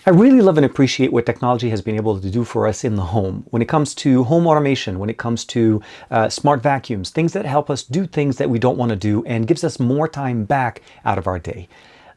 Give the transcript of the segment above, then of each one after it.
I really love and appreciate what technology has been able to do for us in the home. When it comes to home automation, when it comes to smart vacuums, things that help us do things that we don't want to do and gives us more time back out of our day.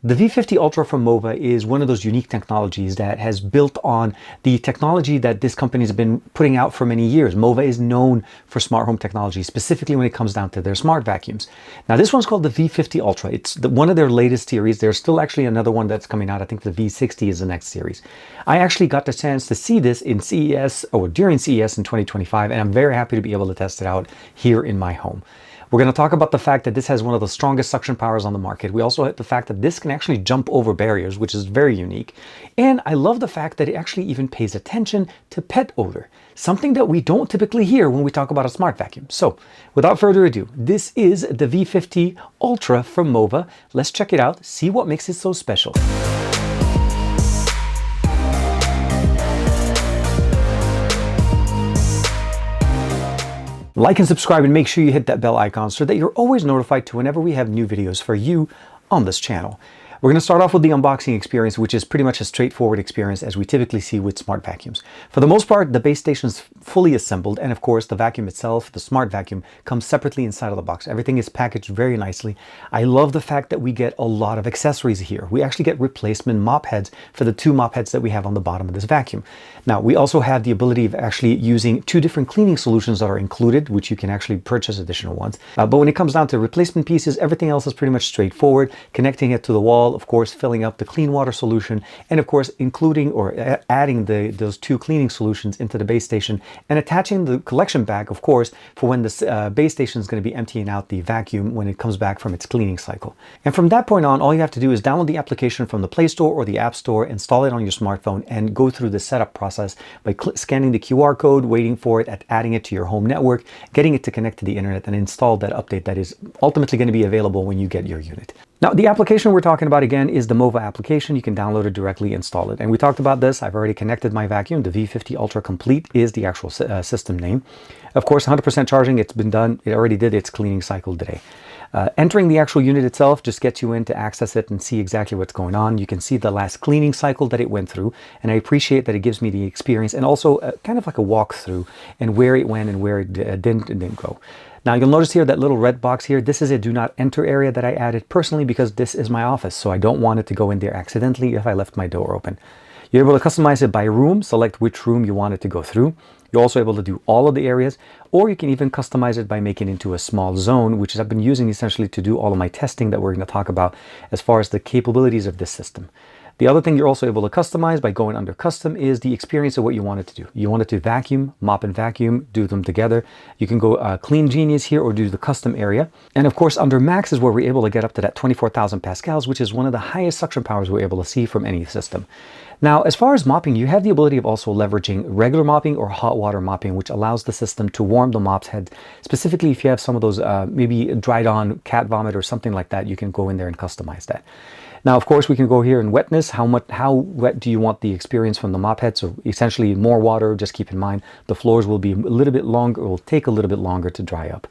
The V50 Ultra from Mova is one of those unique technologies that has built on the technology that this company has been putting out for many years. Mova is known for smart home technology, specifically when it comes down to their smart vacuums. Now, this one's called the V50 Ultra. It's one of their latest series. There's still actually another one that's coming out. I think the V60 is the next series. I actually got the chance to see this in CES or during CES in 2025, and I'm very happy to be able to test it out here in my home. We're going to talk about the fact that this has one of the strongest suction powers on the market. We also hit the fact that this can actually jump over barriers, which is very unique. And I love the fact that it actually even pays attention to pet odor, something that we don't typically hear when we talk about a smart vacuum. So without further ado, this is the V50 Ultra from Mova. Let's check it out, see what makes it so special. Like and subscribe and make sure you hit that bell icon so that you're always notified to whenever we have new videos for you on this channel. We're going to start off with the unboxing experience, which is pretty much a straightforward experience as we typically see with smart vacuums. For the most part, the base station is fully assembled, and of course the vacuum itself, the smart vacuum, comes separately inside of the box. Everything is packaged very nicely. I love the fact that we get a lot of accessories here. We actually get replacement mop heads for the two mop heads that we have on the bottom of this vacuum. Now, we also have the ability of actually using two different cleaning solutions that are included, which you can actually purchase additional ones. But when it comes down to replacement pieces, everything else is pretty much straightforward. Connecting it to the wall, of course, filling up the clean water solution, and of course, including or adding those two cleaning solutions into the base station and attaching the collection bag, of course, for when the base station is going to be emptying out the vacuum when it comes back from its cleaning cycle. And from that point on, all you have to do is download the application from the Play Store or the App Store, install it on your smartphone, and go through the setup process by scanning the QR code, waiting for it, adding it to your home network, getting it to connect to the internet, and install that update that is ultimately going to be available when you get your unit. Now, the application we're talking about again is the Mova application. You can download it directly, install it. And we talked about this. I've already connected my vacuum. The V50 Ultra Complete is the actual system name. Of course, 100% charging. It's been done. It already did its cleaning cycle today. Entering the actual unit itself just gets you in to access it and see exactly what's going on. You can see the last cleaning cycle that it went through, and I appreciate that it gives me the experience and also kind of like a walkthrough and where it went and where it didn't go. Now, you'll notice here that little red box here. This is a do not enter area that I added personally because this is my office, so I don't want it to go in there accidentally if I left my door open. You're able to customize it by room, select which room you want it to go through. You're also able to do all of the areas, or you can even customize it by making it into a small zone, which I've been using essentially to do all of my testing that we're going to talk about as far as the capabilities of this system. The other thing you're also able to customize by going under custom is the experience of what you want it to do. You want it to vacuum, mop and vacuum, do them together. You can go Clean Genius here or do the custom area. And of course, under max is where we're able to get up to that 24,000 pascals, which is one of the highest suction powers we're able to see from any system. Now, as far as mopping, you have the ability of also leveraging regular mopping or hot water mopping, which allows the system to warm the mop's head. Specifically, if you have some of those maybe dried on cat vomit or something like that, you can go in there and customize that. Now, of course, we can go here in wetness. How wet do you want the experience from the mop head? So essentially more water. Just keep in mind the floors will be a little bit longer, or will take a little bit longer to dry up.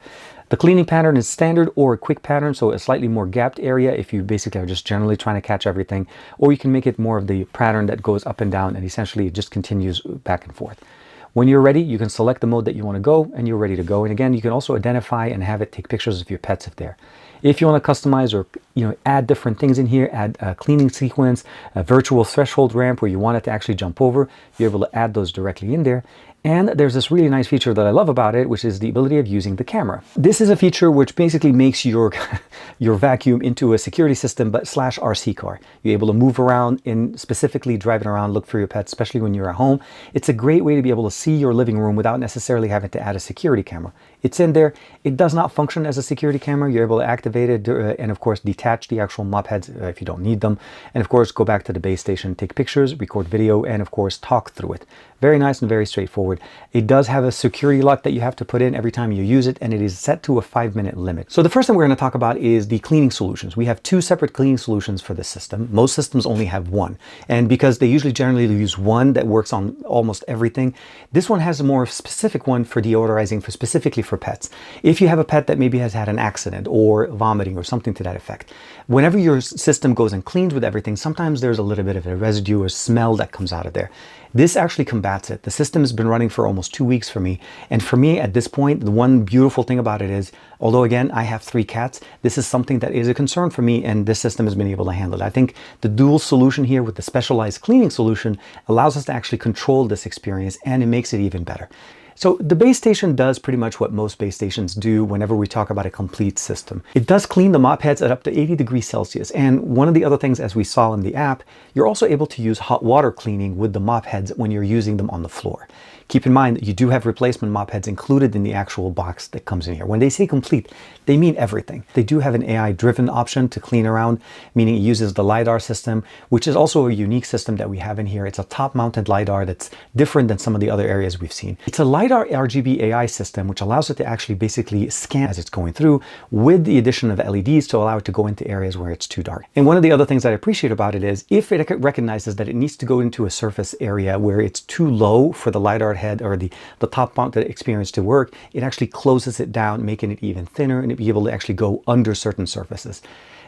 The cleaning pattern is standard or a quick pattern, so a slightly more gapped area if you basically are just generally trying to catch everything, or you can make it more of the pattern that goes up and down and essentially it just continues back and forth. When you're ready, you can select the mode that you want to go and you're ready to go. And again, you can also identify and have it take pictures of your pets if they're. If you want to customize or add different things in here, add a cleaning sequence, a virtual threshold ramp where you want it to actually jump over, you're able to add those directly in there. And there's this really nice feature that I love about it, which is the ability of using the camera. This is a feature which basically makes your vacuum into a security system, but / RC car. You're able to move around and specifically driving around, look for your pets, especially when you're at home. It's a great way to be able to see your living room without necessarily having to add a security camera. It's in there. It does not function as a security camera. You're able to activate it and of course detach the actual mop heads if you don't need them. And of course go back to the base station, take pictures, record video, and of course talk through it. Very nice and very straightforward. It does have a security lock that you have to put in every time you use it, and it is set to a 5-minute limit. So the first thing we're going to talk about is the cleaning solutions. We have two separate cleaning solutions for this system. Most systems only have one, and because they usually generally use one that works on almost everything, this one has a more specific one for deodorizing specifically for pets. If you have a pet that maybe has had an accident or vomiting or something to that effect. Whenever your system goes and cleans with everything, sometimes there's a little bit of a residue or smell that comes out of there. This actually combats it. The system has been running for almost 2 weeks for me. And for me at this point, the one beautiful thing about it is, although again, I have 3 cats, this is something that is a concern for me, and this system has been able to handle it. I think the dual solution here with the specialized cleaning solution allows us to actually control this experience, and it makes it even better. So the base station does pretty much what most base stations do whenever we talk about a complete system. It does clean the mop heads at up to 80 degrees Celsius. And one of the other things, as we saw in the app, you're also able to use hot water cleaning with the mop heads when you're using them on the floor. Keep in mind that you do have replacement mop heads included in the actual box that comes in here. When they say complete, they mean everything. They do have an AI-driven option to clean around, meaning it uses the LiDAR system, which is also a unique system that we have in here. It's a top-mounted LiDAR that's different than some of the other areas we've seen. It's a LiDAR RGB AI system, which allows it to actually basically scan as it's going through with the addition of LEDs to allow it to go into areas where it's too dark. And one of the other things that I appreciate about it is if it recognizes that it needs to go into a surface area where it's too low for the LiDAR head or the top mounted experience to work, it actually closes it down, making it even thinner, and it be able to actually go under certain surfaces.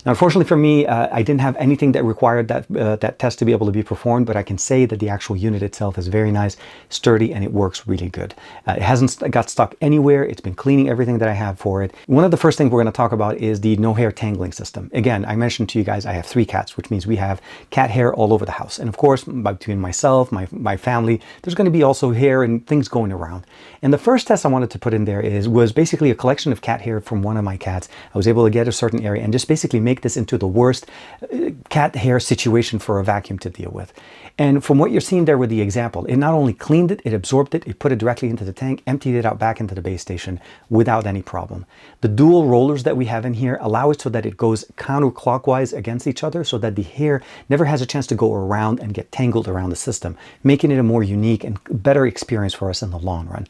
Now, unfortunately for me, I didn't have anything that required that test to be able to be performed, but I can say that the actual unit itself is very nice, sturdy, and it works really good. It hasn't got stuck anywhere. It's been cleaning everything that I have for it. One of the first things we're going to talk about is the no hair tangling system. Again, I mentioned to you guys I have 3 cats, which means we have cat hair all over the house. And of course, between myself, my family, there's going to be also hair and things going around. And the first test I wanted to put in there was basically a collection of cat hair from one of my cats. I was able to get a certain area and just basically make this into the worst cat hair situation for a vacuum to deal with. And from what you're seeing there with the example, it not only cleaned it, it absorbed it, it put it directly into the tank, emptied it out back into the base station without any problem. The dual rollers that we have in here allow it so that it goes counterclockwise against each other so that the hair never has a chance to go around and get tangled around the system, making it a more unique and better experience for us in the long run.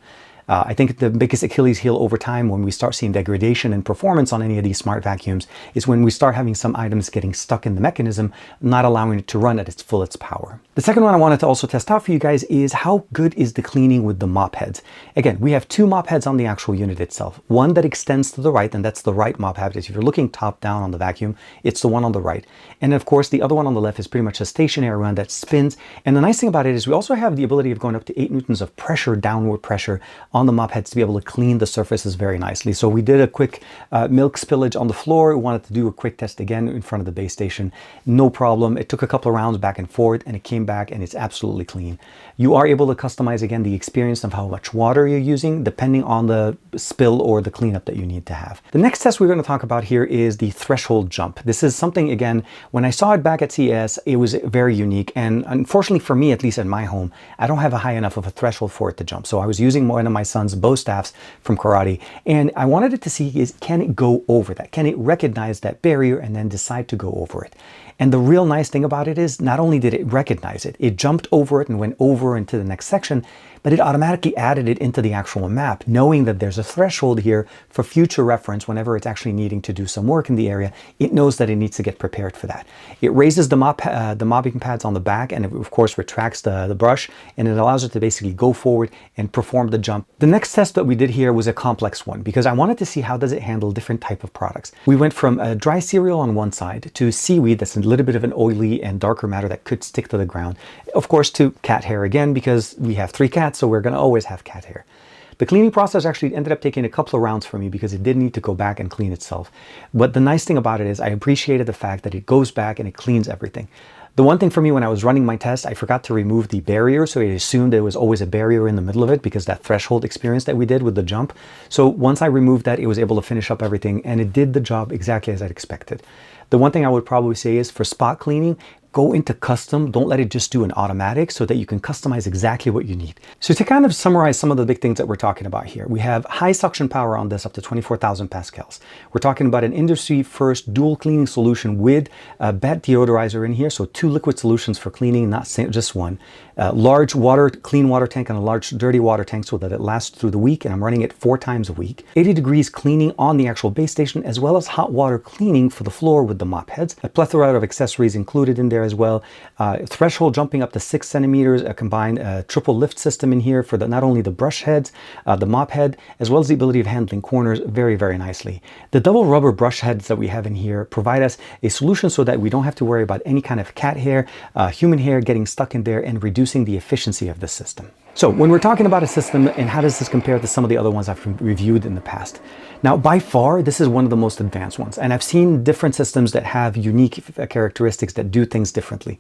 I think the biggest Achilles heel over time when we start seeing degradation in performance on any of these smart vacuums is when we start having some items getting stuck in the mechanism, not allowing it to run at its full power. The second one I wanted to also test out for you guys is how good is the cleaning with the mop heads. Again, we have 2 mop heads on the actual unit itself. One that extends to the right, and that's the right mop head. If you're looking top down on the vacuum, it's the one on the right. And of course, the other one on the left is pretty much a stationary one that spins. And the nice thing about it is we also have the ability of going up to 8 newtons of pressure, downward pressure on the mop heads to be able to clean the surfaces very nicely. So we did a quick milk spillage on the floor. We wanted to do a quick test again in front of the base station. No problem. It took a couple of rounds back and forth and it came back and it's absolutely clean. You are able to customize again the experience of how much water you're using depending on the spill or the cleanup that you need to have. The next test we're going to talk about here is the threshold jump. This is something, again, when I saw it back at CES, it was very unique. And unfortunately for me, at least at my home, I don't have a high enough of a threshold for it to jump. So I was using one of my son's bow staffs from karate, and I wanted it to see is, can it go over that? Can it recognize that barrier and then decide to go over it? And the real nice thing about it is not only did it recognize it, it jumped over it and went over into the next section, but it automatically added it into the actual map, knowing that there's a threshold here for future reference whenever it's actually needing to do some work in the area. It knows that it needs to get prepared for that. It raises the mopping pads on the back and it, of course, retracts the brush, and it allows it to basically go forward and perform the jump. The next test that we did here was a complex one because I wanted to see how does it handle different type of products. We went from a dry cereal on one side to seaweed that's a little bit of an oily and darker matter that could stick to the ground. Of course, to cat hair again because we have 3 cats. So we're going to always have cat hair. The cleaning process actually ended up taking a couple of rounds for me because it did need to go back and clean itself. But the nice thing about it is I appreciated the fact that it goes back and it cleans everything. The one thing for me when I was running my test, I forgot to remove the barrier. So I assumed there was always a barrier in the middle of it because that threshold experience that we did with the jump. So once I removed that, it was able to finish up everything and it did the job exactly as I'd expected. The one thing I would probably say is for spot cleaning, go into custom. Don't let it just do an automatic so that you can customize exactly what you need. So to kind of summarize some of the big things that we're talking about here, we have high suction power on this up to 24,000 pascals. We're talking about an industry first dual cleaning solution with a BET deodorizer in here. So 2 liquid solutions for cleaning, not just one. Large clean water tank and a large dirty water tank so that it lasts through the week, and I'm running it 4 times a week. 80 degrees cleaning on the actual base station, as well as hot water cleaning for the floor with the mop heads. A plethora of accessories included in there there as well. Threshold jumping up to 6 centimeters, a combined triple lift system in here for not only the brush heads, the mop head, as well as the ability of handling corners very, very nicely. The double rubber brush heads that we have in here provide us a solution so that we don't have to worry about any kind of cat hair, human hair getting stuck in there and reducing the efficiency of the system. So when we're talking about a system and how does this compare to some of the other ones I've reviewed in the past? Now, by far, this is one of the most advanced ones, and I've seen different systems that have unique characteristics that do things differently.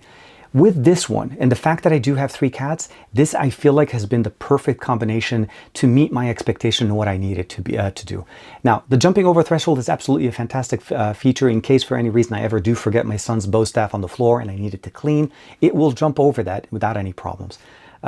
With this one, and the fact that I do have 3 cats, this I feel like has been the perfect combination to meet my expectation and what I needed to be to do. Now, the jumping over threshold is absolutely a fantastic feature in case for any reason I ever do forget my son's bow staff on the floor and I need it to clean. It will jump over that without any problems.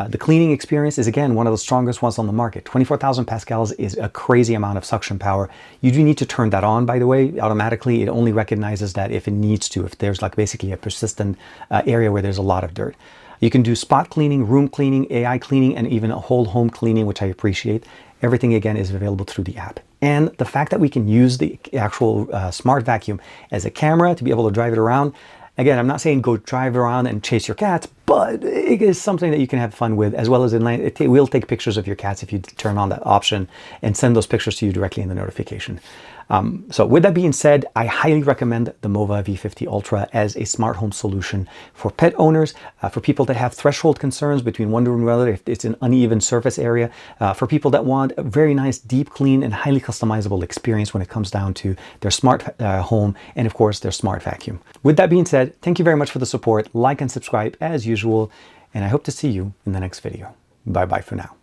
The cleaning experience is, again, one of the strongest ones on the market. 24,000 pascals is a crazy amount of suction power. You do need to turn that on, by the way, automatically. It only recognizes that if it needs to, if there's like basically a persistent area where there's a lot of dirt. You can do spot cleaning, room cleaning, AI cleaning, and even a whole home cleaning, which I appreciate. Everything, again, is available through the app. And the fact that we can use the actual smart vacuum as a camera to be able to drive it around. Again, I'm not saying go drive around and chase your cats, but it is something that you can have fun with, as well as it will take pictures of your cats if you turn on that option and send those pictures to you directly in the notification. So with that being said, I highly recommend the Mova V50 Ultra as a smart home solution for pet owners, for people that have threshold concerns between wondering whether if it's an uneven surface area, for people that want a very nice, deep clean and highly customizable experience when it comes down to their smart home and, of course, their smart vacuum. With that being said, thank you very much for the support. Like and subscribe as usual, and I hope to see you in the next video. Bye-bye for now.